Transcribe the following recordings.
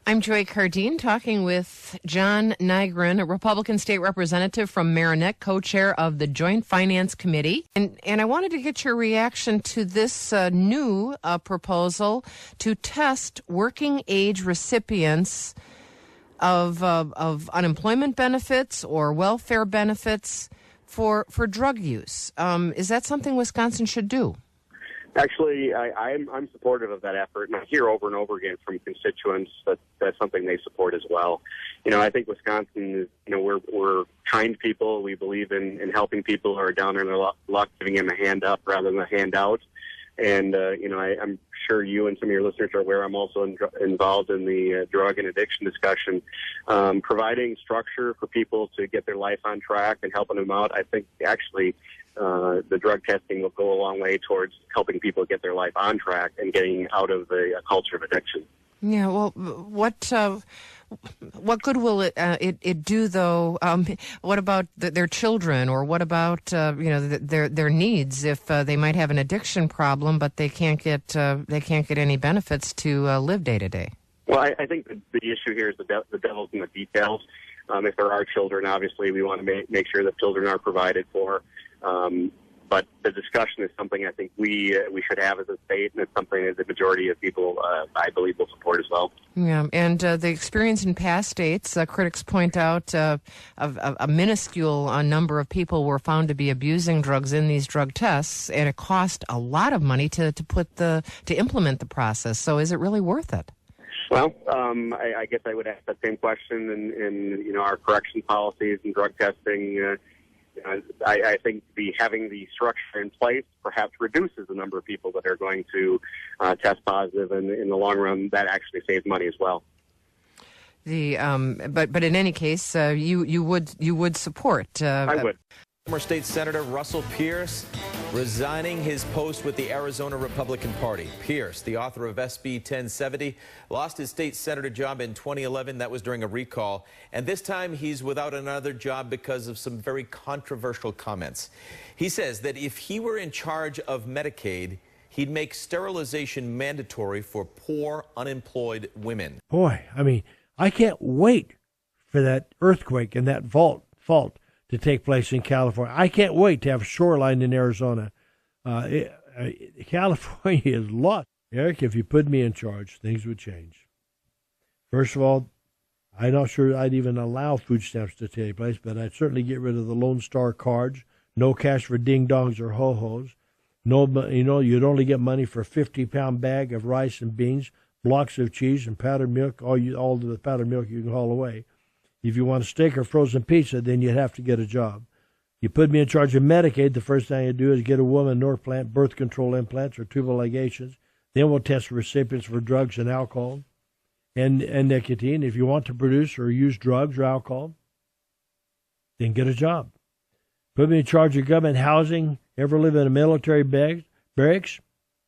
I'm Joy Cardine talking with John Nygren, a Republican state representative from Marinette, co-chair of the Joint Finance Committee. And I wanted to get your reaction to this new proposal to test working age recipients of unemployment benefits or welfare benefits for drug use. Is that something Wisconsin should do? Actually, I'm supportive of that effort, and I hear over and over again from constituents that that's something they support as well. I think Wisconsin is, we're kind people. We believe in helping people who are down in their luck, giving them a hand up rather than a handout. And, I'm sure you and some of your listeners are aware I'm also involved in the drug and addiction discussion. Providing structure for people to get their life on track and helping them out, I think actually the drug testing will go a long way towards helping people get their life on track and getting out of the culture of addiction. Yeah, well, what good will it do though? What about their children, or what about their needs if they might have an addiction problem, but they can't get any benefits to live day to day? Well, I think the issue here is the devil's in the details. If there are children, obviously we want to make sure that children are provided for. But the discussion is something I think we should have as a state, and it's something that the majority of people, I believe, will support as well. Yeah, and the experience in past states, critics point out a minuscule number of people were found to be abusing drugs in these drug tests, and it cost a lot of money to implement the process. So is it really worth it? Well, I guess I would ask that same question in our correction policies and drug testing. I think having the structure in place perhaps reduces the number of people that are going to test positive, and in the long run, that actually saves money as well. But in any case, you would support. I would. Former State Senator Russell Pearce resigning his post with the Arizona Republican Party. Pearce, the author of SB 1070, lost his state senator job in 2011. That was during a recall. And this time he's without another job because of some very controversial comments. He says that if he were in charge of Medicaid, he'd make sterilization mandatory for poor, unemployed women. Boy, I can't wait for that earthquake and that fault to take place in California. I can't wait to have a shoreline in Arizona. California is lost. Eric, if you put me in charge, things would change. First of all, I'm not sure I'd even allow food stamps to take place, but I'd certainly get rid of the Lone Star cards, no cash for ding-dongs or ho-hos. No, you'd only get money for a 50-pound bag of rice and beans, blocks of cheese, and powdered milk. All of the powdered milk you can haul away. If you want a steak or frozen pizza, then you'd have to get a job. You put me in charge of Medicaid, the first thing you do is get a woman or plant birth control implants or tubal ligations. Then we'll test recipients for drugs and alcohol and nicotine. If you want to produce or use drugs or alcohol, then get a job. Put me in charge of government housing. Ever live in a military barracks?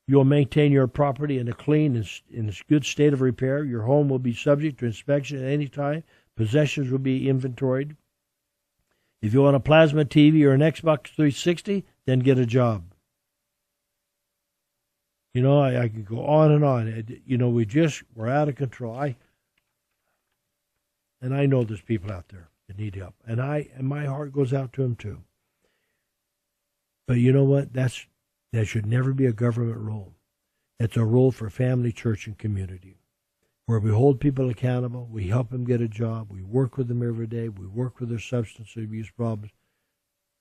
You'll maintain your property in a clean and in a good state of repair. Your home will be subject to inspection at any time. Possessions will be inventoried. If you want a plasma TV or an Xbox 360, then get a job. I could go on and on. We're out of control. And I know there's people out there that need help. And my heart goes out to them too. But you know what? That should never be a government role. It's a role for family, church, and community, where we hold people accountable, we help them get a job, we work with them every day, we work with their substance abuse problems,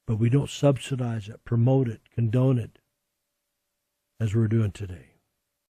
but we don't subsidize it, promote it, condone it, as we're doing today.